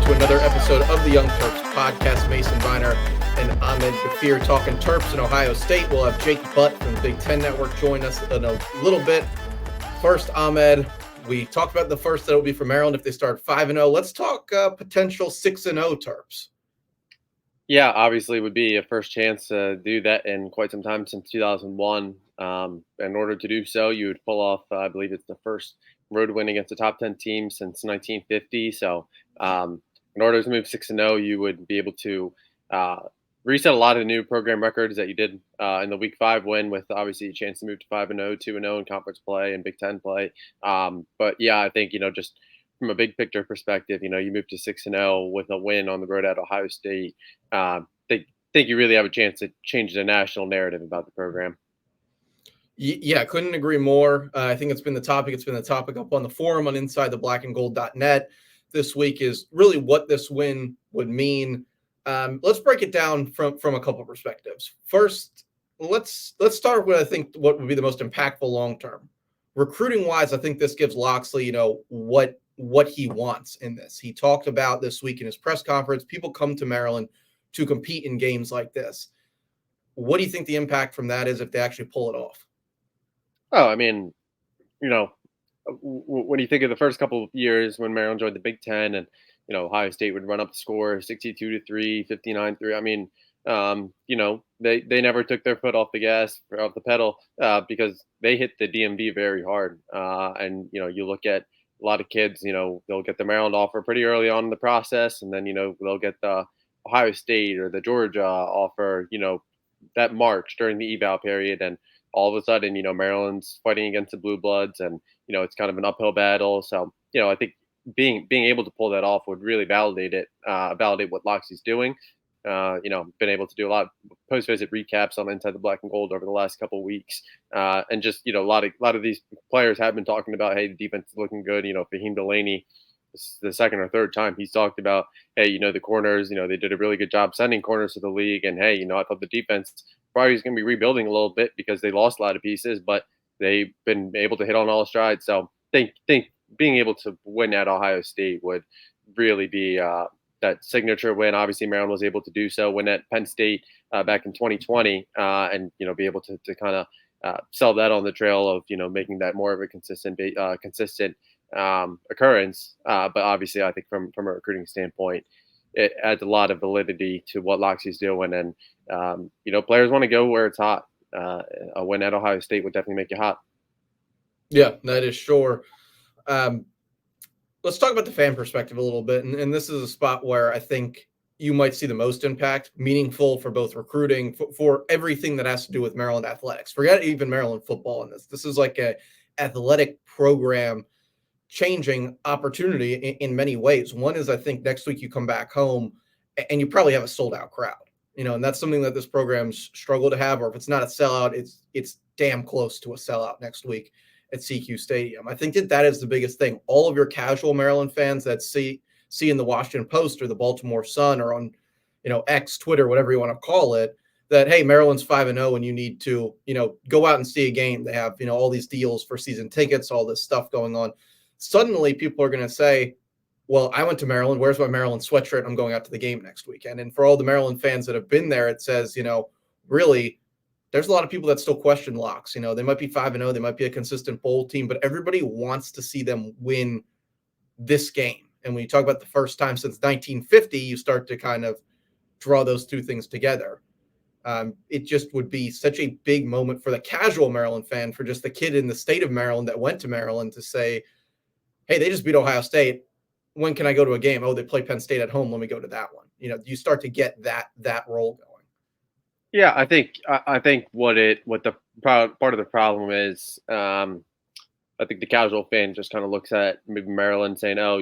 to another episode of the Young Terps podcast. Mason Viner and Ahmed Gafir talking Terps in Ohio State. We'll have Jake Butt from the Big Ten Network join us in a little bit. First, Ahmed, we talked about the first that will be for Maryland if they start 5-0. Let's talk potential 6-0 Terps. Yeah, obviously would be a first chance to do that in quite some time since 2001. In order to do so, you would pull off, I believe it's the first road win against a top 10 team since 1950. So in order to move 6-0, you would be able to reset a lot of new program records that you did in the Week 5 win, with obviously a chance to move to 5-0, 2-0 in conference play and Big Ten play. But yeah, I think, just from a big picture perspective, you move to 6-0 with a win on the road at Ohio State. Think you really have a chance to change the national narrative about the program. Yeah, couldn't agree more. I think it's been the topic. It's been the topic up on the forum on InsideTheBlackandGold.net this week, is really what this win would mean. Let's break it down from a couple of perspectives. First, let's start with, I think, what would be the most impactful long term. Recruiting wise, I think this gives Loxley, what he wants in this. He talked about this week in his press conference, people come to Maryland to compete in games like this. What do you think the impact from that is if they actually pull it off? Oh, I mean, when you think of the first couple of years when Maryland joined the Big Ten, and Ohio State would run up the score 62-3, 59-3. I mean, they never took their foot off the gas or off the pedal because they hit the DMV very hard. And you look at a lot of kids, they'll get the Maryland offer pretty early on in the process, and then they'll get the Ohio State or the Georgia offer, that March during the eval period, and all of a sudden, Maryland's fighting against the Blue Bloods, and it's kind of an uphill battle. So, I think being able to pull that off would really validate what Loxley's doing. Been able to do a lot of post-visit recaps on Inside the Black and Gold over the last couple of weeks, and just a lot of these players have been talking about, hey, the defense is looking good. Fahim Delaney, this is the second or third time he's talked about, hey, the corners, they did a really good job sending corners to the league, and hey, I thought the defense probably is going to be rebuilding a little bit because they lost a lot of pieces, but they've been able to hit on all strides. So think being able to win at Ohio State would really be that signature win. Obviously, Maryland was able to do so, win at Penn State back in 2020, and be able to kind of sell that on the trail of making that more of a consistent occurrence. But obviously, I think from a recruiting standpoint, it adds a lot of validity to what Loxley's doing, and players want to go where it's hot. A win at Ohio State would definitely make you hot. Yeah, that is sure. Let's talk about the fan perspective a little bit. And this is a spot where I think you might see the most impact, meaningful for both recruiting, for everything that has to do with Maryland athletics. Forget even Maryland football in this. This is like a athletic program changing opportunity in many ways. One is, I think next week you come back home and you probably have a sold out crowd, and that's something that this program's struggled to have, or if it's not a sellout, it's damn close to a sellout next week at CQ Stadium. I think that is the biggest thing. All of your casual Maryland fans that see in the Washington Post or the Baltimore Sun or on, X, Twitter, whatever you want to call it, that, hey, Maryland's 5-0 and you need to, go out and see a game. They have, all these deals for season tickets, all this stuff going on. Suddenly people are going to say, well, I went to Maryland. Where's my Maryland sweatshirt? I'm going out to the game next weekend. And for all the Maryland fans that have been there, it says, really, there's a lot of people that still question Locks. They might be 5-0. They might be a consistent bowl team, but everybody wants to see them win this game. And when you talk about the first time since 1950, you start to kind of draw those two things together. It just would be such a big moment for the casual Maryland fan, for just the kid in the state of Maryland that went to Maryland, to say, hey, they just beat Ohio State. When can I go to a game? Oh, they play Penn State at home. Let me go to that one. You start to get that role going. Yeah, I think what the part of the problem is, I think the casual fan just kind of looks at maybe Maryland saying, oh,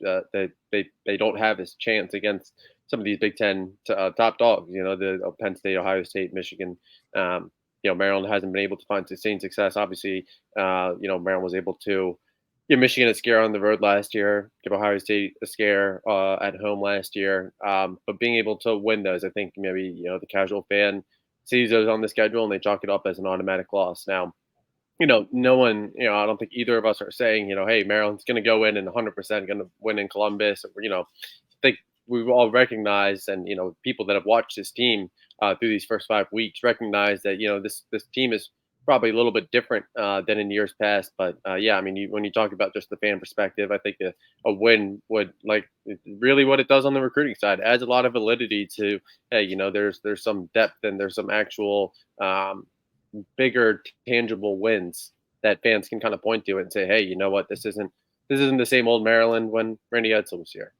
they don't have this chance against some of these Big Ten top dogs. The Penn State, Ohio State, Michigan. Maryland hasn't been able to find sustained success. Obviously, Maryland was able to give Michigan a scare on the road last year, give Ohio State a scare at home last year. But being able to win those, I think maybe the casual fan sees those on the schedule and they chalk it up as an automatic loss. Now, no one, I don't think either of us are saying, hey, Maryland's going to go in and 100% going to win in Columbus, or think we've all recognized, and people that have watched this team through these first 5 weeks recognize that this team is probably a little bit different than in years past. But yeah, I mean, when you talk about just the fan perspective, I think a win would really what it does on the recruiting side adds a lot of validity to, hey, there's some depth and there's some actual bigger tangible wins that fans can kind of point to and say, hey, you know what, this isn't the same old Maryland when Randy Edsall was here.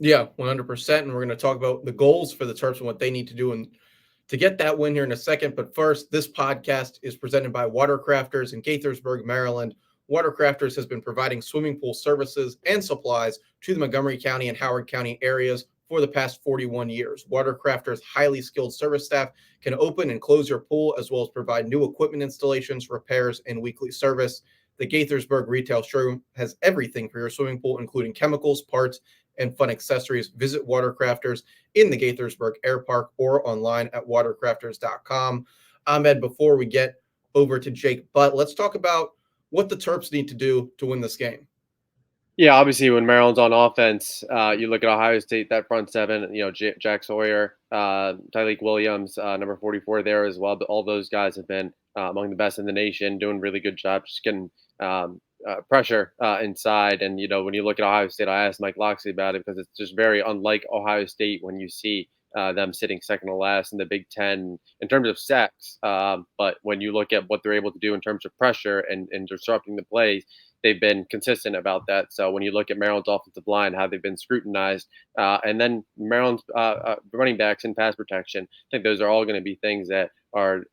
Yeah, 100%. And we're going to talk about the goals for the Terps and what they need to do and to get that win here in a second. But first, this podcast is presented by Watercrafters in Gaithersburg, Maryland. Watercrafters has been providing swimming pool services and supplies to the Montgomery County and Howard County areas for the past 41 years. Watercrafters' highly skilled service staff can open and close your pool, as well as provide new equipment installations, repairs, and weekly service. The Gaithersburg retail showroom has everything for your swimming pool, including chemicals, parts, and fun accessories. Visit Watercrafters in the Gaithersburg Air Park or online at watercrafters.com. Ahmed, before we get over to Jake Butt, let's talk about what the Terps need to do to win this game. Yeah, obviously, when Maryland's on offense, you look at Ohio State, that front seven, Jack Sawyer, Tyleik Williams, number 44 there as well. But all those guys have been among the best in the nation, doing a really good job, just getting pressure inside. And, when you look at Ohio State, I asked Mike Loxley about it because it's just very unlike Ohio State when you see them sitting second to last in the Big Ten in terms of sacks. But when you look at what they're able to do in terms of pressure and disrupting the plays, they've been consistent about that. So when you look at Maryland's offensive line, how they've been scrutinized, and then Maryland's running backs and pass protection, I think those are all going to be things that are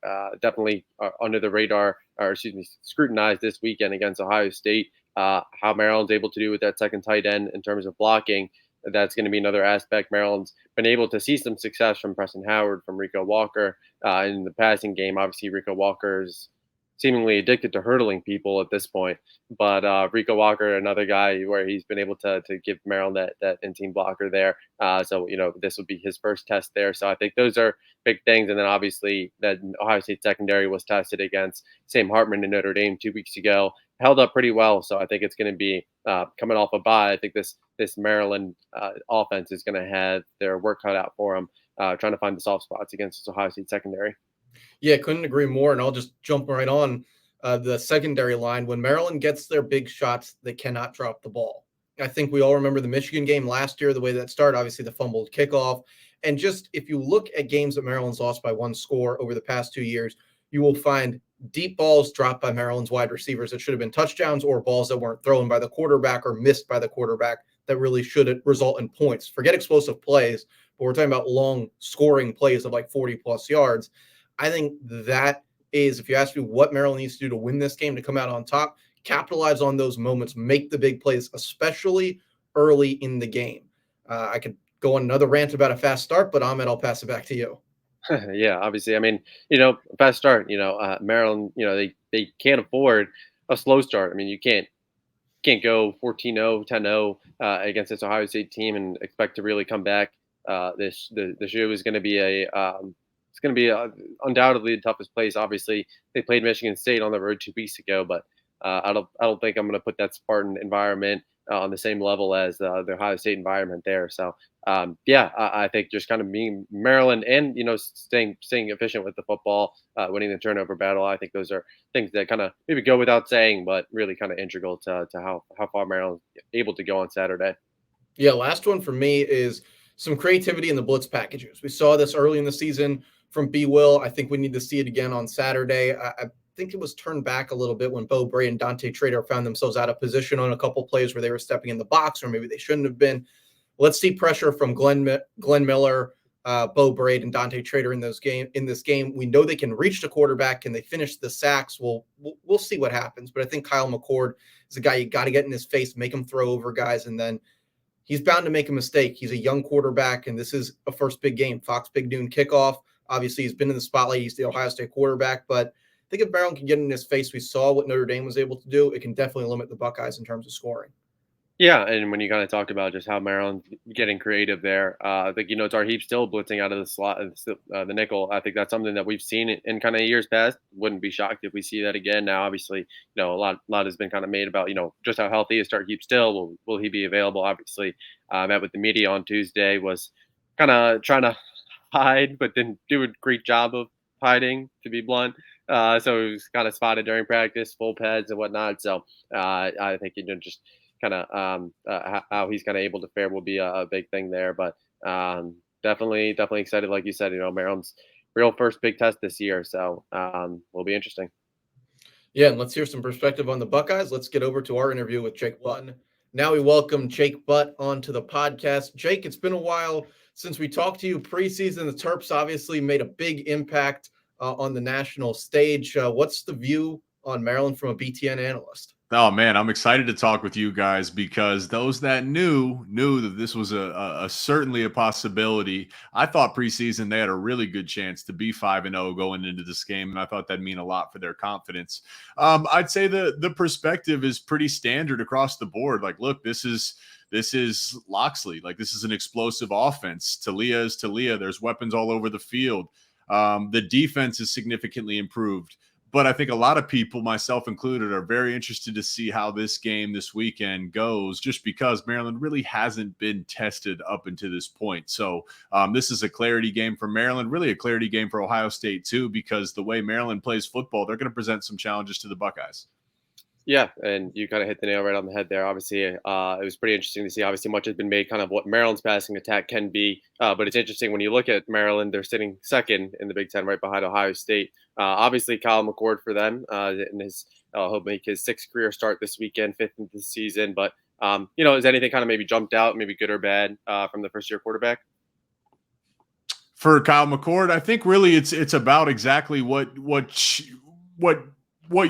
definitely under the radar, or excuse me, scrutinized this weekend against Ohio State. How Maryland's able to do with that second tight end in terms of blocking, that's going to be another aspect. Maryland's been able to see some success from Preston Howard, from Rico Walker in the passing game. Obviously, Rico Walker's seemingly addicted to hurdling people at this point. But Rico Walker, another guy where he's been able to give Maryland that in-team blocker there. So this would be his first test there. So I think those are big things. And then obviously that Ohio State secondary was tested against Sam Hartman in Notre Dame 2 weeks ago, held up pretty well. So I think it's going to be coming off a bye. I think this Maryland offense is going to have their work cut out for them, trying to find the soft spots against this Ohio State secondary. Yeah, couldn't agree more. And I'll just jump right on the secondary line. When Maryland gets their big shots, they cannot drop the ball. I think we all remember the Michigan game last year, the way that started, obviously the fumbled kickoff. And just if you look at games that Maryland's lost by one score over the past 2 years, you will find deep balls dropped by Maryland's wide receivers that should have been touchdowns, or balls that weren't thrown by the quarterback or missed by the quarterback that really should result in points. Forget explosive plays, but we're talking about long scoring plays of like 40 plus yards. I think that is, if you ask me what Maryland needs to do to win this game, to come out on top, capitalize on those moments, make the big plays, especially early in the game. I could go on another rant about a fast start, but Ahmed, I'll pass it back to you. Yeah, obviously. I mean, fast start. Maryland. They can't afford a slow start. I mean, you can't go 14-0, 10-0 against this Ohio State team and expect to really come back. The show is going to be it's going to be undoubtedly the toughest place. Obviously, they played Michigan State on the road 2 weeks ago, but I don't think I'm going to put that Spartan environment on the same level as the Ohio State environment there. So yeah, I think just kind of being Maryland and staying efficient with the football, winning the turnover battle. I think those are things that kind of maybe go without saying, but really kind of integral to how far Maryland's able to go on Saturday. Yeah, last one for me is some creativity in the blitz packages. We saw this early in the season from B. Will. I think we need to see it again on Saturday. I think it was turned back a little bit when Bo Bray and Dante Trader found themselves out of position on a couple plays where they were stepping in the box, or maybe they shouldn't have been. Let's see pressure from Glenn Miller, Bo Braid, and Dante Trader in this game. We know they can reach the quarterback. Can they finish the sacks? We'll see what happens. But I think Kyle McCord is a guy you got to get in his face, make him throw over guys, and then he's bound to make a mistake. He's a young quarterback, and this is a first big game. Fox Big Noon kickoff. Obviously, he's been in the spotlight. He's the Ohio State quarterback, but I think if Maryland can get in his face, we saw what Notre Dame was able to do. It can definitely limit the Buckeyes in terms of scoring. Yeah, and when you kind of talked about just how Maryland's getting creative there, I think Tarheeb still blitzing out of the slot, the nickel. I think that's something that we've seen in kind of years past. Wouldn't be shocked if we see that again. Now, obviously, a lot has been kind of made about just how healthy is Tarheeb still. Will he be available? Obviously, met with the media on Tuesday. Was kind of trying to hide, but didn't do a great job of hiding, to be blunt. So he was kind of spotted during practice, full pads and whatnot. So I think just kind of how he's kind of able to fare will be a big thing there. But definitely excited, like you said. Maryland's real first big test this year, so will be interesting. Yeah, and let's hear some perspective on the Buckeyes. Let's get over to our interview with Jake Button. Now we welcome Jake Butt onto the podcast. Jake, it's been a while since we talked to you preseason. The Terps obviously made a big impact on the national stage. What's the view on Maryland from a BTN analyst? Oh man, I'm excited to talk with you guys because those that knew that this was a certainly a possibility. I thought preseason they had a really good chance to be 5-0 going into this game, and I thought that'd mean a lot for their confidence. I'd say the perspective is pretty standard across the board. Like, look, this is Loxley. Like, this is an explosive offense. Talia is Talia. There's weapons all over the field. The defense is significantly improved. But I think a lot of people, myself included, are very interested to see how this game this weekend goes, just because Maryland really hasn't been tested up until this point. So this is a clarity game for Maryland, really a clarity game for Ohio State too, because the way Maryland plays football, they're going to present some challenges to the Buckeyes. Yeah, and you kind of hit the nail right on the head there. Obviously, it was pretty interesting to see. Obviously, much has been made kind of what Maryland's passing attack can be. But it's interesting when you look at Maryland, they're sitting second in the Big Ten, right behind Ohio State. Obviously, Kyle McCord for them, and he'll make his sixth career start this weekend, fifth in the season. But has anything kind of maybe jumped out, maybe good or bad, from the first year quarterback? For Kyle McCord, I think really it's about exactly what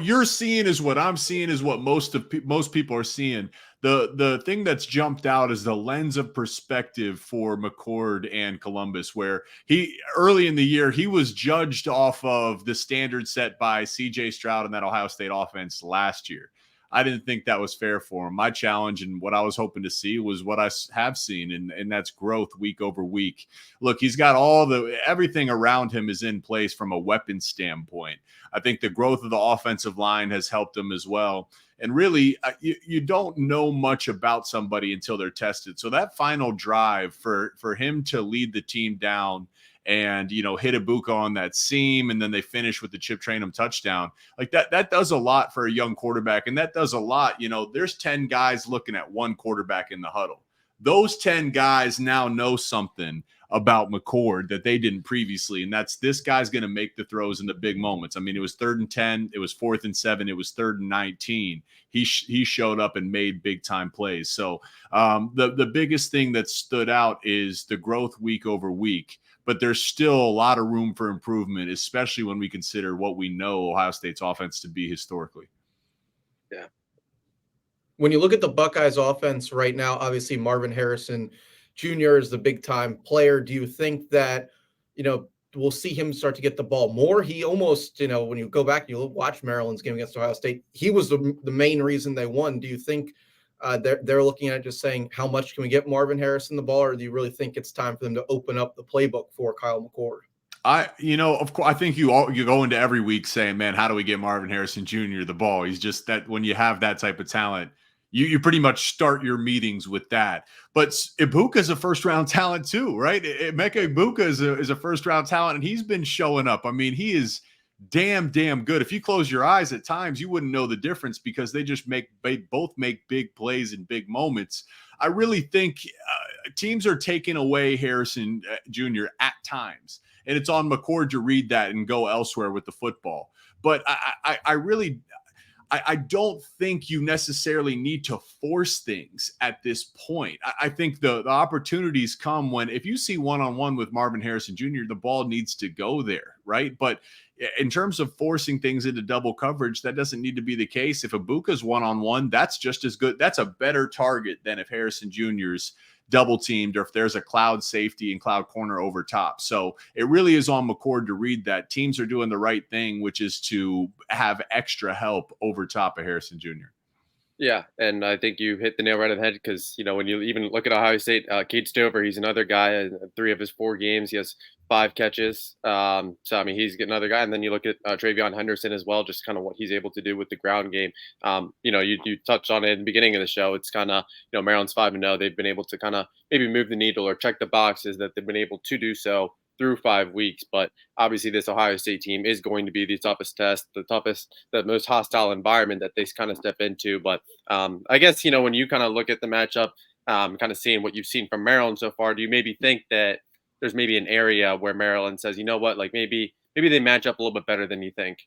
you're seeing is what I'm seeing is what most people are seeing. The thing that's jumped out is the lens of perspective for McCord and Columbus, where he early in the year he was judged off of the standard set by CJ Stroud and that Ohio State offense last year. I didn't think that was fair for him. My challenge and what I was hoping to see was what I have seen, and that's growth week over week. Look, he's got everything around him is in place from a weapon standpoint. I think the growth of the offensive line has helped him as well. And really, you don't know much about somebody until they're tested. So that final drive for him to lead the team down and hit Ibuka on that seam, and then they finish with the Chip Trayanum touchdown. Like that does a lot for a young quarterback, and that does a lot. There's 10 guys looking at one quarterback in the huddle. Those 10 guys now know something about McCord that they didn't previously, and that's this guy's going to make the throws in the big moments. I mean, it was 3rd and 10, it was 4th and 7, it was 3rd and 19. He showed up and made big time plays. So the biggest thing that stood out is the growth week over week. But there's still a lot of room for improvement, especially when we consider what we know Ohio State's offense to be historically. Yeah. When you look at the Buckeyes offense right now, obviously Marvin Harrison Jr. is the big time player. Do you think that, we'll see him start to get the ball more? He almost, when you go back and you watch Maryland's game against Ohio State, he was the main reason they won. Do you think they're looking at it just saying, how much can we get Marvin Harrison the ball, or do you really think it's time for them to open up the playbook for Kyle McCord? Of course, I think you go into every week saying, man, how do we get Marvin Harrison Jr. the ball? He's just that when you have that type of talent, you pretty much start your meetings with that. But Ibuka is a first-round talent too, right? Emeka Ibuka is a first-round talent, and he's been showing up. I mean, he is damn good. If you close your eyes at times, you wouldn't know the difference because they both make big plays in big moments. I really think teams are taking away Harrison Jr. at times, and it's on McCord to read that and go elsewhere with the football. But I don't think you necessarily need to force things at this point. I think the opportunities come when, if you see one-on-one with Marvin Harrison Jr., the ball needs to go there, right? But in terms of forcing things into double coverage, that doesn't need to be the case. If Ibuka's one-on-one, that's just as good. That's a better target than if Harrison Jr.'s double teamed or if there's a cloud safety and cloud corner over top. So it really is on McCord to read that. Teams are doing the right thing, which is to have extra help over top of Harrison Jr. Yeah, and I think you hit the nail right on the head because when you even look at Ohio State, Cade Stover, he's another guy. In 3 of his 4 games, he has 5 catches. So I mean, he's another guy. And then you look at Travion Henderson as well, just kind of what he's able to do with the ground game. You touched on it at the beginning of the show. It's kind of Maryland's 5-0. They've been able to kind of maybe move the needle or check the boxes that they've been able to do so through 5 weeks. But obviously, this Ohio State team is going to be the toughest test, the most hostile environment that they kind of step into. But I guess when you kind of look at the matchup, kind of seeing what you've seen from Maryland so far, do you maybe think that there's maybe an area where Maryland says, you know what, like maybe they match up a little bit better than you think?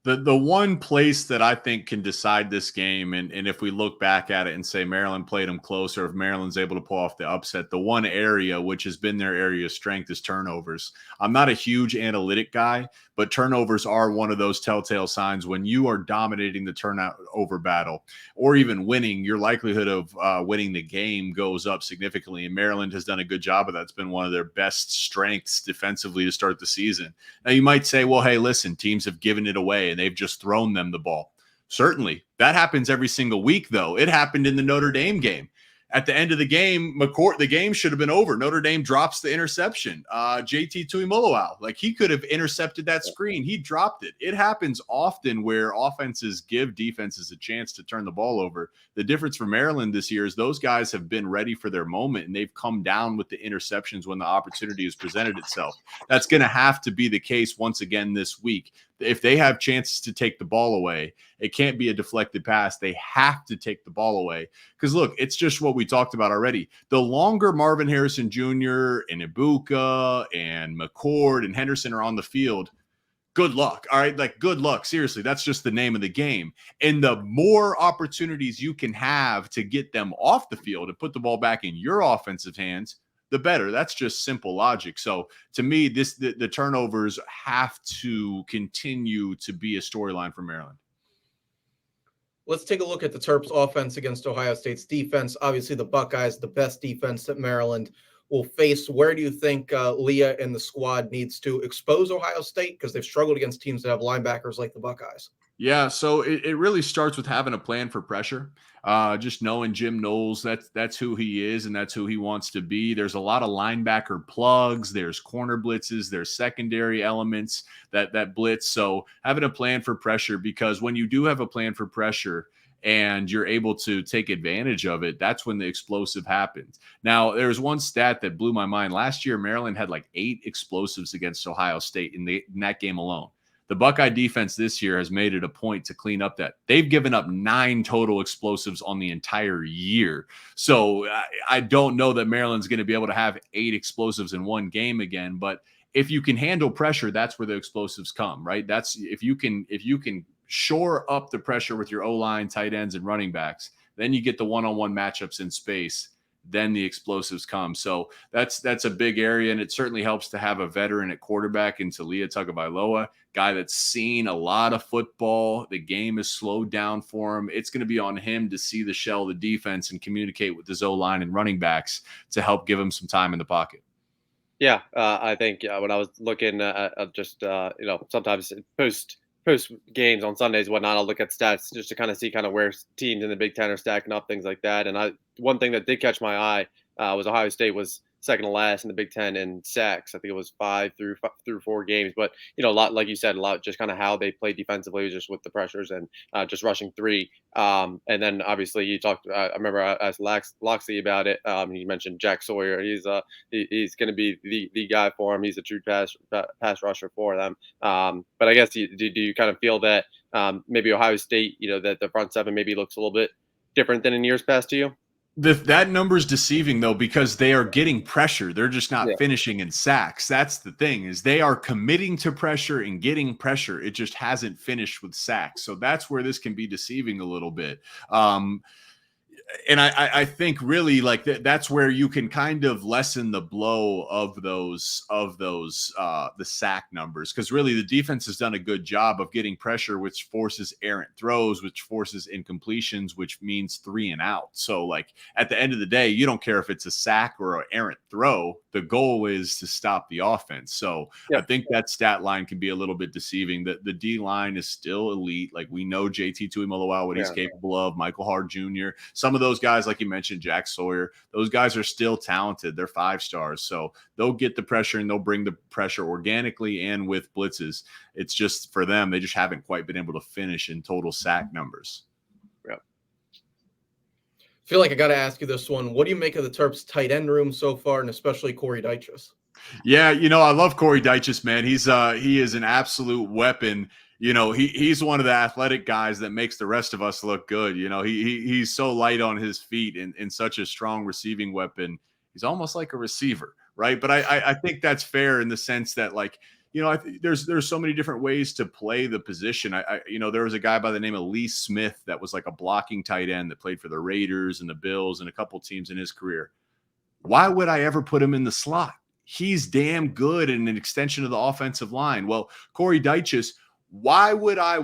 The one place that I think can decide this game, and if we look back at it and say Maryland played them close, or if Maryland's able to pull off the upset, the one area which has been their area of strength is turnovers. I'm not a huge analytic guy, but turnovers are one of those telltale signs. When you are dominating the turnover battle or even winning, your likelihood of winning the game goes up significantly. And Maryland has done a good job of that. It's been one of their best strengths defensively to start the season. Now, you might say, well, hey, listen, teams have given it away and they've just thrown them the ball. Certainly. That happens every single week, though. It happened in the Notre Dame game. At the end of the game, the game should have been over. Notre Dame drops the interception. JT Tuimoloau, like he could have intercepted that screen. He dropped it. It happens often where offenses give defenses a chance to turn the ball over. The difference for Maryland this year is those guys have been ready for their moment, and they've come down with the interceptions when the opportunity has presented itself. That's going to have to be the case once again this week. If they have chances to take the ball away, it can't be a deflected pass. They have to take the ball away. Because look, it's just what we talked about already. The longer Marvin Harrison Jr. and Ibuka and McCord and Henderson are on the field, good luck. All right. Like, good luck. Seriously, that's just the name of the game. And the more opportunities you can have to get them off the field and put the ball back in your offensive hands, the better. That's just simple logic. So to me, the turnovers have to continue to be a storyline for Maryland. Let's take a look at the Terps offense against Ohio State's defense. Obviously, the Buckeyes, the best defense that Maryland will face. Where do you think Leah and the squad needs to expose Ohio State? Because they've struggled against teams that have linebackers like the Buckeyes. Yeah, so it really starts with having a plan for pressure. Just knowing Jim Knowles, that's who he is and that's who he wants to be. There's a lot of linebacker plugs, there's corner blitzes, there's secondary elements that blitz. So having a plan for pressure, because when you do have a plan for pressure and you're able to take advantage of it, that's when the explosive happens. Now, there's one stat that blew my mind. Last year, Maryland had like 8 explosives against Ohio State in that game alone. The Buckeye defense this year has made it a point to clean up that. They've given up 9 total explosives on the entire year. So I don't know that Maryland's going to be able to have 8 explosives in one game again, but if you can handle pressure, that's where the explosives come, right? That's if you can shore up the pressure with your O-line, tight ends, and running backs, then you get the one-on-one matchups in space. Then the explosives come. So that's a big area, and it certainly helps to have a veteran at quarterback in Talia Tagovailoa, guy that's seen a lot of football. The game is slowed down for him. It's going to be on him to see the shell of the defense and communicate with his O-line and running backs to help give him some time in the pocket. Yeah, I think when I was looking at just sometimes post games on Sundays, whatnot, I'll look at stats just to kind of see kind of where teams in the Big Ten are stacking up, things like that. And one thing that did catch my eye was Ohio State was second to last in the Big Ten in sacks. I think it was 5 through 4 games. But a lot, like you said, a lot just kind of how they play defensively, just with the pressures and just rushing 3. And then obviously you talked. I remember I asked Loxley about it. He mentioned Jack Sawyer. He's going to be the guy for him. He's a true pass rusher for them. But I guess do you kind of feel that maybe Ohio State, that the front 7 maybe looks a little bit different than in years past to you? That number is deceiving, though, because they are getting pressure. They're just not finishing in sacks. That's the thing, is they are committing to pressure and getting pressure. It just hasn't finished with sacks. So that's where this can be deceiving a little bit. And I think really like that's where you can kind of lessen the blow of those the sack numbers, because really the defense has done a good job of getting pressure, which forces errant throws, which forces incompletions, which means 3 and out. So like at the end of the day, you don't care if it's a sack or an errant throw. The goal is to stop the offense. So I think that stat line can be a little bit deceiving. The D line is still elite. Like we know JT Tuimoloau, what he's capable of, Michael Hart Jr. Some of those guys, like you mentioned, Jack Sawyer, those guys are still talented. They're 5 stars. So they'll get the pressure and they'll bring the pressure organically and with blitzes. It's just for them, they just haven't quite been able to finish in total sack numbers. I feel like I got to ask you this one. What do you make of the Terps tight end room so far, and especially Corey Dyches? Yeah, I love Corey Dyches, man. He is an absolute weapon. He's one of the athletic guys that makes the rest of us look good. He's so light on his feet and such a strong receiving weapon. He's almost like a receiver, right? But I think that's fair in the sense that, like, there's so many different ways to play the position. There was a guy by the name of Lee Smith that was like a blocking tight end that played for the Raiders and the Bills and a couple teams in his career. Why would I ever put him in the slot? He's damn good and an extension of the offensive line. Well, Corey Dyches, why would I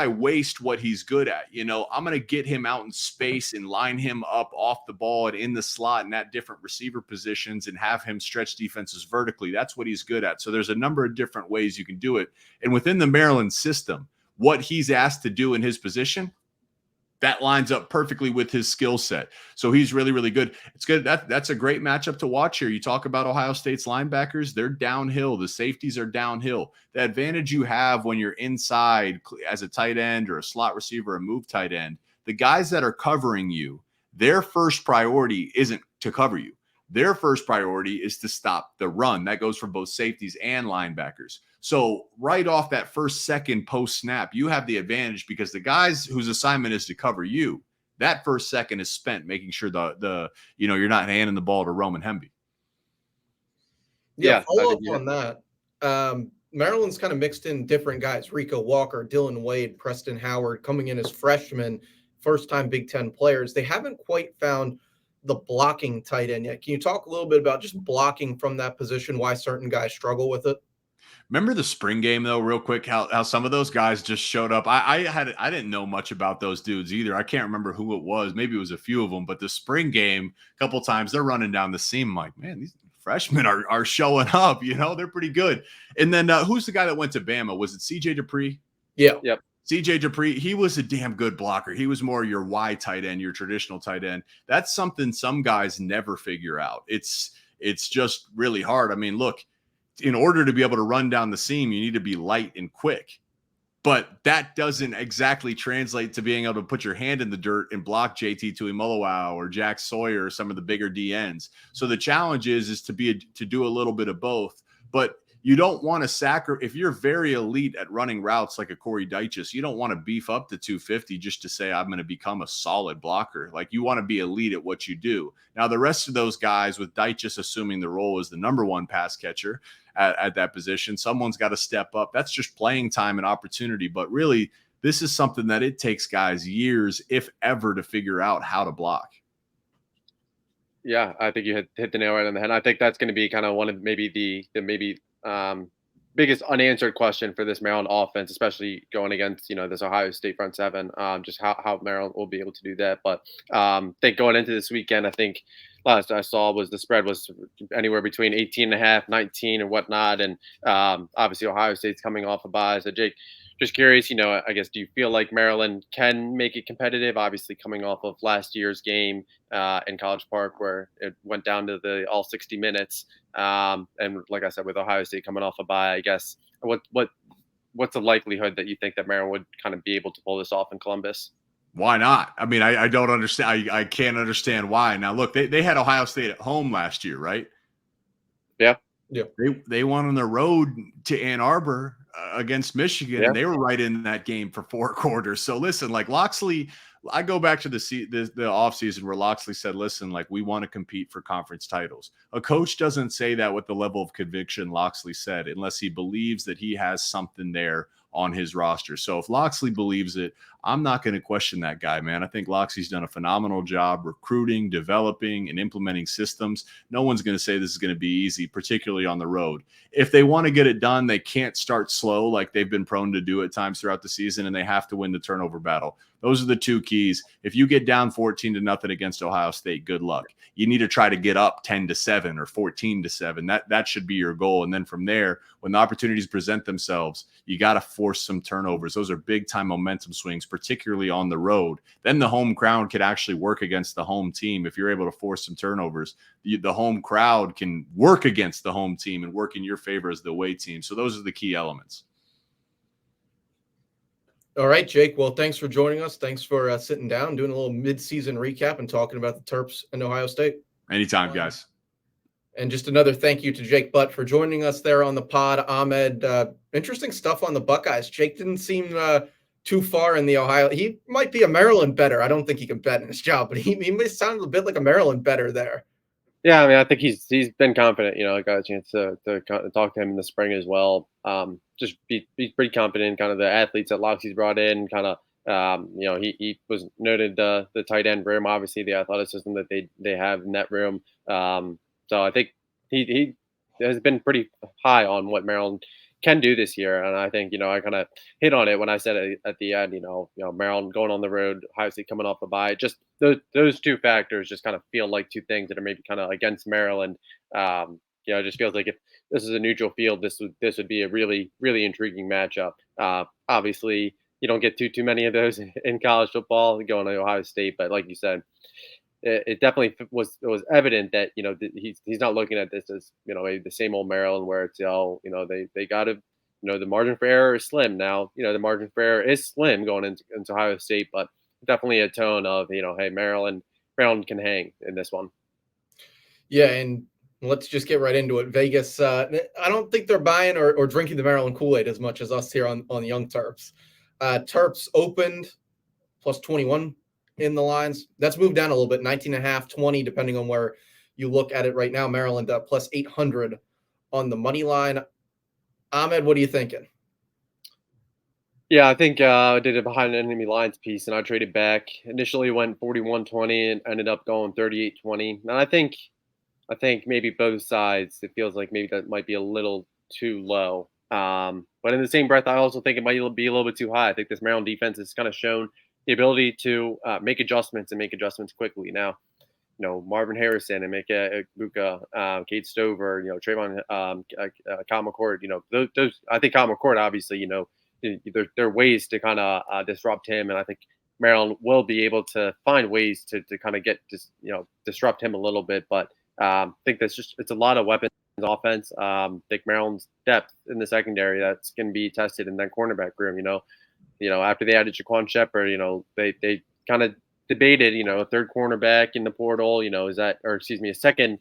waste what he's good at? I'm going to get him out in space and line him up off the ball and in the slot and at different receiver positions and have him stretch defenses vertically. That's what he's good at. So there's a number of different ways you can do it. And within the Maryland system, what he's asked to do in his position, that lines up perfectly with his skill set. So he's really, really good. It's good. That's a great matchup to watch here. You talk about Ohio State's linebackers. They're downhill. The safeties are downhill. The advantage you have when you're inside as a tight end or a slot receiver, a move tight end, the guys that are covering you, their first priority isn't to cover you. Their first priority is to stop the run. That goes for both safeties and linebackers. So right off that first second post snap, you have the advantage because the guys whose assignment is to cover you, that first second is spent making sure you're not handing the ball to Roman Hemby. Yeah, follow up on that. Maryland's kind of mixed in different guys: Rico Walker, Dylan Wade, Preston Howard, coming in as freshmen, first-time Big Ten players. They haven't quite found the blocking tight end yet. Can you talk a little bit about just blocking from that position, why certain guys struggle with it? Remember the spring game, though, real quick, how some of those guys just showed up. I didn't know much about those dudes either. I can't remember who it was. Maybe it was a few of them. But the spring game, a couple times, they're running down the seam. I'm like, man, these freshmen are showing up. They're pretty good. And then who's the guy that went to Bama? Was it C.J. Dupree? Yeah. Yep. C.J. Dupree, he was a damn good blocker. He was more your Y tight end, your traditional tight end. That's something some guys never figure out. It's just really hard. I mean, look, in order to be able to run down the seam, you need to be light and quick. But that doesn't exactly translate to being able to put your hand in the dirt and block JT Tuimoloau or Jack Sawyer or some of the bigger DNs. So the challenge is to do a little bit of both. But you don't want to if you're very elite at running routes like a Corey Dyches, you don't want to beef up to 250 just to say, I'm going to become a solid blocker. Like, you want to be elite at what you do. Now, the rest of those guys, with Dyches assuming the role as the number one pass catcher at that position, someone's got to step up. That's just playing time and opportunity. But really, this is something that it takes guys years, if ever, to figure out how to block. Yeah, I think you hit the nail right on the head. I think that's going to be kind of one of maybe the biggest unanswered question for this Maryland offense, especially going against this Ohio State front seven. Just how Maryland will be able to do that. But I think going into this weekend, I think last I saw was the spread was anywhere between 18.5, 19, and whatnot. And obviously Ohio State's coming off a bye. So Jake, just curious, I guess, do you feel like Maryland can make it competitive? Obviously, coming off of last year's game in College Park, where it went down to the all 60 minutes, and like I said, with Ohio State coming off a bye, I guess what's the likelihood that you think that Maryland would kind of be able to pull this off in Columbus? Why not? I mean, I don't understand. I can't understand why. Now, look, they had Ohio State at home last year, right? Yeah. Yeah. They won on the road to Ann Arbor against Michigan, and they were right in that game for 4 quarters. So listen, like Loxley, I go back to the offseason where Loxley said, listen, like, we want to compete for conference titles. A coach doesn't say that with the level of conviction Loxley said, unless he believes that he has something there on his roster. So if Loxley believes it, I'm not going to question that guy, man. I think Loxley's done a phenomenal job recruiting, developing, and implementing systems. No one's going to say this is going to be easy, particularly on the road. If they want to get it done, they can't start slow like they've been prone to do at times throughout the season, and they have to win the turnover battle. Those are the two keys. If you get down 14-0 against Ohio State, good luck. You need to try to get up 10-7 or 14-7. That should be your goal. And then from there, when the opportunities present themselves, you got to force some turnovers. Those are big time momentum swings, particularly on the road. Then the home crowd could actually work against the home team. If you're able to force some turnovers, the home crowd can work against the home team and work in your favor as the away team. So those are the key elements. All right, Jake. Well, thanks for joining us. Thanks for sitting down, doing a little mid-season recap and talking about the Terps and Ohio State. Anytime, guys. And just another thank you to Jake Butt for joining us there on the pod. Ahmed, interesting stuff on the Buckeyes. Jake didn't seem too far in the Ohio. He might be a Maryland bettor. I don't think he can bet in his job, but he may sound a bit like a Maryland bettor there. Yeah, I mean, I think he's been confident. I got a chance to talk to him in the spring as well. Just be pretty confident in kind of the athletes that Loxley's brought in. Kind of, he was noted the tight end room, obviously the athleticism that they have in that room. So I think he has been pretty high on what Maryland can do this year, and I think I kind of hit on it when I said it at the end. Maryland going on the road, Ohio State coming off a bye. Just those two factors just kind of feel like two things that are maybe kind of against Maryland. It just feels like if this is a neutral field, this would be a really really intriguing matchup. Obviously, you don't get too many of those in college football going to Ohio State, but like you said, it definitely was evident that he's not looking at this as the same old Maryland where it's they got to the margin for error is slim now. The margin for error is slim going into Ohio State, but definitely a tone of hey, Maryland can hang in this one. Yeah, and let's just get right into it. Vegas, I don't think they're buying or drinking the Maryland Kool-Aid as much as us here on the Young Terps. Terps opened plus 21 in the lines. That's moved down a little bit, 19.5, 20, depending on where you look at it right now. Maryland plus 800 on the money line. Ahmed, what are you thinking? Yeah, I think I did a behind enemy lines piece, and I traded back. Initially went 41-20 and ended up going 38-20. And I think maybe both sides, it feels like maybe that might be a little too low. But in the same breath, I also think it might be a little bit too high. I think this Maryland defense has kind of shown the ability to make adjustments quickly. Now, Marvin Harrison and Mika Buka, Kate Stover, Trayvon, Kyle McCord, those I think Kyle McCord, obviously, there are ways to kind of disrupt him. And I think Maryland will be able to find ways to kind of disrupt him a little bit. But I think it's a lot of weapons offense. I think Maryland's depth in the secondary that's going to be tested in that cornerback room. After they added Jaquan Shepard, they kind of debated, a third cornerback in the portal, a second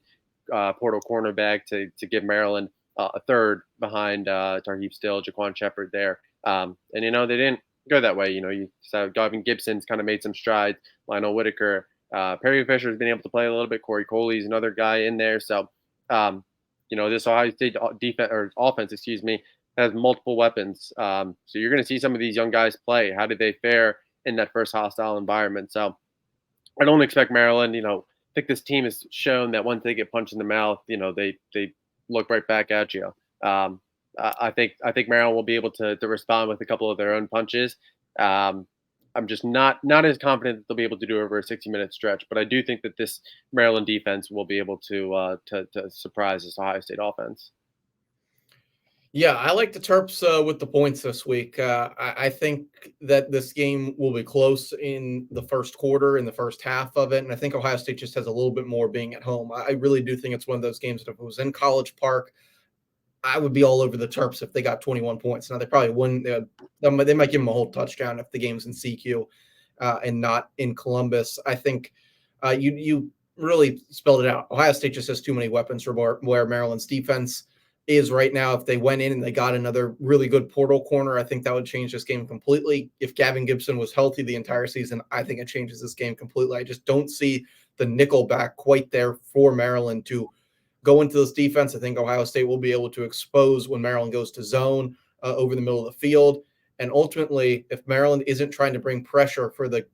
portal cornerback to give Maryland a third behind Tarheeb Still, Jaquan Shepard there. And they didn't go that way. You saw Gavin Gibson's kind of made some strides. Lionel Whitaker, Perry Fisher has been able to play a little bit. Corey Coley's another guy in there. So, this Ohio State offense, has multiple weapons. So you're going to see some of these young guys play. How did they fare in that first hostile environment? So I don't expect Maryland. I think this team has shown that once they get punched in the mouth, they look right back at you. I think Maryland will be able to respond with a couple of their own punches. I'm just not as confident that they'll be able to do over a 60-minute stretch, but I do think that this Maryland defense will be able to surprise this Ohio State offense. Yeah, I like the Terps with the points this week. I think that this game will be close in the first quarter, in the first half of it, and I think Ohio State just has a little bit more being at home. I really do think it's one of those games that if it was in College Park, I would be all over the Terps if they got 21 points. Now, they probably wouldn't. They might give them a whole touchdown if the game's in CQ and not in Columbus. I think you really spelled it out. Ohio State just has too many weapons for where Maryland's defense is right now. If they went in and they got another really good portal corner, I think that would change this game completely. If Gavin Gibson was healthy the entire season, I think it changes this game completely. I just don't see the nickel back quite there for Maryland to go into this defense. I think Ohio State will be able to expose when Maryland goes to zone over the middle of the field. And ultimately, if Maryland isn't trying to bring pressure for the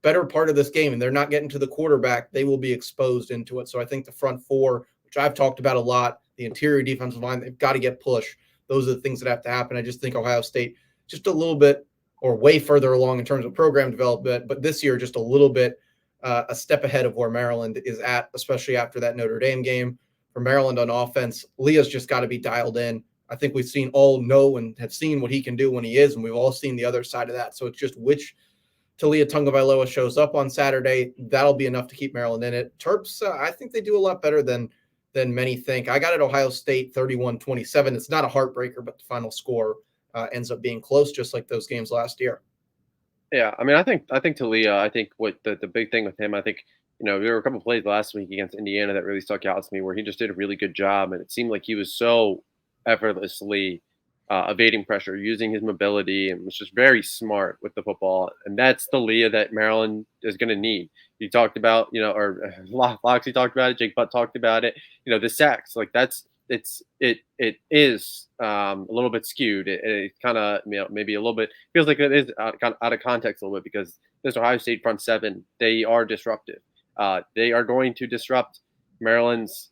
better part of this game and they're not getting to the quarterback, they will be exposed into it. So I think the front four, which I've talked about a lot, the interior defensive line, they've got to get push. Those are the things that have to happen. I just think Ohio State just a little bit or way further along in terms of program development, but this year just a little bit a step ahead of where Maryland is at, especially after that Notre Dame game. For Maryland on offense, Leah's just got to be dialed in. I think we've seen all know and have seen what he can do when he is, and we've all seen the other side of that. So it's just which Talia Tungavailoa shows up on Saturday. That'll be enough to keep Maryland in it. Terps, I think they do a lot better than many think. I got it Ohio State 31-27. It's not a heartbreaker, but the final score ends up being close, just like those games last year. Yeah, I mean, I think Talia. I think what the big thing with him, I think there were a couple of plays last week against Indiana that really stuck out to me, where he just did a really good job, and it seemed like he was so effortlessly evading pressure, using his mobility, and was just very smart with the football. And that's the Leah that Maryland is going to need. You talked about, or Loxley talked about it. Jake Butt talked about it. The sacks, like it is a little bit skewed. It kind of maybe a little bit feels like it is kind of out of context a little bit, because this Ohio State front seven, they are disruptive. They are going to disrupt Maryland's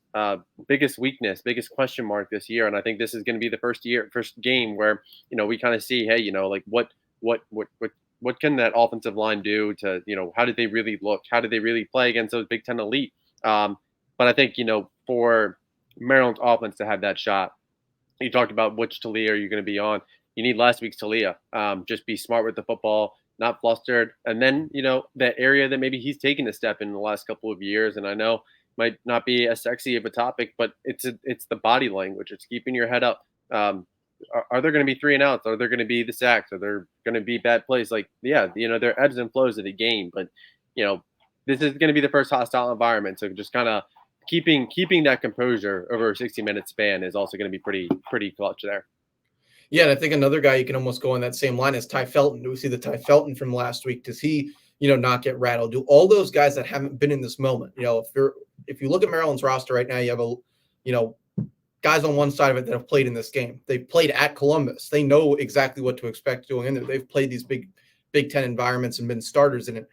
biggest weakness, biggest question mark this year. And I think this is going to be the first game where we kind of see, hey, like what can that offensive line do to how did they really look? How did they really play against those Big Ten elite? But I think for Maryland's offense to have that shot. You talked about which Talia are you going to be on. You need last week's Talia. Just be smart with the football, not flustered. And then, that area that maybe he's taken a step in the last couple of years, and I know might not be as sexy of a topic, but it's the body language. It's keeping your head up. Are there going to be 3 and outs? Are there going to be the sacks? Are there going to be bad plays? Like, yeah, there are ebbs and flows of the game, but, this is going to be the first hostile environment. So just kind of keeping that composure over a 60-minute span is also going to be pretty clutch there. Yeah, and I think another guy you can almost go on that same line is Ty Felton. Do we see the Ty Felton from last week? Does he, not get rattled? Do all those guys that haven't been in this moment, if you look at Maryland's roster right now, you have guys on one side of it that have played in this game. They've played at Columbus. They know exactly what to expect going in there. They've played these Big Ten environments and been starters in it.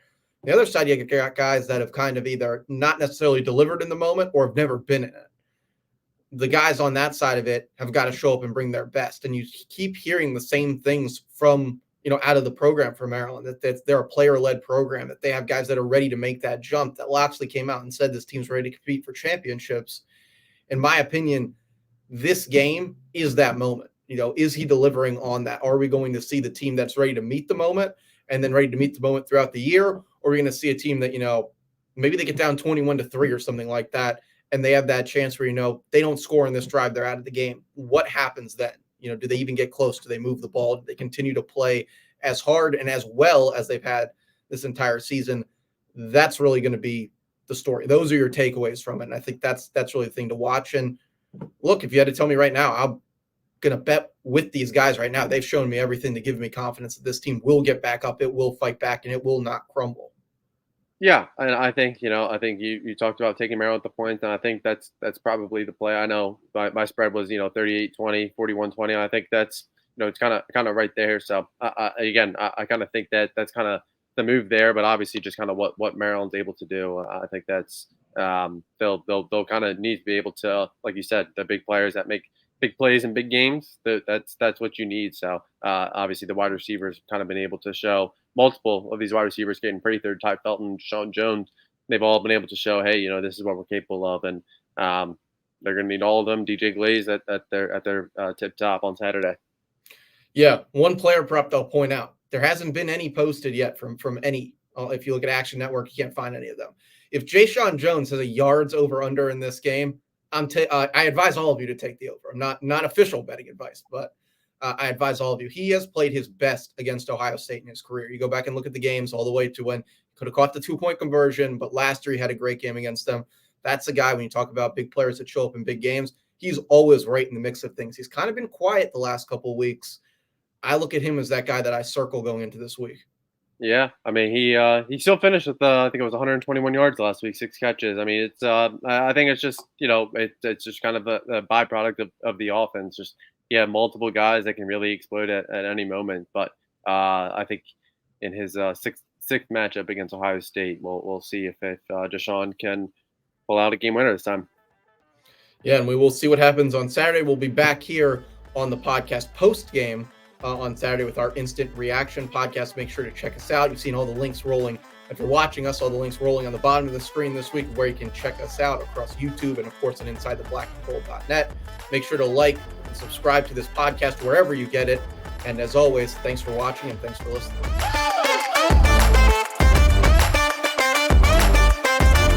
The other side, you got guys that have kind of either not necessarily delivered in the moment or have never been in it. The guys on that side of it have got to show up and bring their best. And you keep hearing the same things from, out of the program for Maryland, that they're a player-led program, that they have guys that are ready to make that jump, that Loxley came out and said this team's ready to compete for championships. In my opinion, this game is that moment. Is he delivering on that? Are we going to see the team that's ready to meet the moment and then ready to meet the moment throughout the year? Or are we going to see a team that, maybe they get down 21-3 or something like that, and they have that chance where, they don't score in this drive, they're out of the game. What happens then? Do they even get close? Do they move the ball? Do they continue to play as hard and as well as they've had this entire season? That's really going to be the story. Those are your takeaways from it. And I think that's really the thing to watch. And look, if you had to tell me right now, I'm going to bet with these guys right now. They've shown me everything to give me confidence that this team will get back up. It will fight back and it will not crumble. Yeah, and I think you talked about taking Maryland at the points, and I think that's probably the play. I know my spread was 38-20, 41-20. I think that's it's kind of right there. So again, I kind of think that's kind of the move there, but obviously just kind of what Maryland's able to do. I think that's they'll kind of need to be able to, like you said, the big players that make big plays in big games. That's what you need. So obviously the wide receivers kind of been able to show. Multiple of these wide receivers, Caden Prather, Ty Felton, Sean Jones, they've all been able to show, hey, this is what we're capable of, and they're going to need all of them. DJ Glaze at their tip top on Saturday. Yeah, one player prop I'll point out. There hasn't been any posted yet from any. If you look at Action Network, you can't find any of them. If Sean Jones has a yards over under in this game, I advise all of you to take the over. I'm not official betting advice, but I advise all of you. He has played his best against Ohio State in his career. You go back and look at the games all the way to when he could have caught the 2-point conversion, but last year he had a great game against them. That's a guy, when you talk about big players that show up in big games, he's always right in the mix of things. He's kind of been quiet the last couple of weeks. I look at him as that guy that I circle going into this week. Yeah, I mean he still finished with I think it was 121 yards last week, 6 catches. I mean it's I think it's just it's just kind of a byproduct of the offense. Just multiple guys that can really explode at any moment. But I think in his sixth matchup against Ohio State, we'll see if Deshaun can pull out a game winner this time. Yeah, and we will see what happens on Saturday. We'll be back here on the podcast post game on Saturday with our instant reaction podcast. Make sure to check us out. You've seen all the links rolling. If you're watching us, all the links rolling on the bottom of the screen this week where you can check us out across YouTube and, of course, on InsideTheBlackandGold.net. Make sure to like and subscribe to this podcast wherever you get it. And as always, thanks for watching and thanks for listening.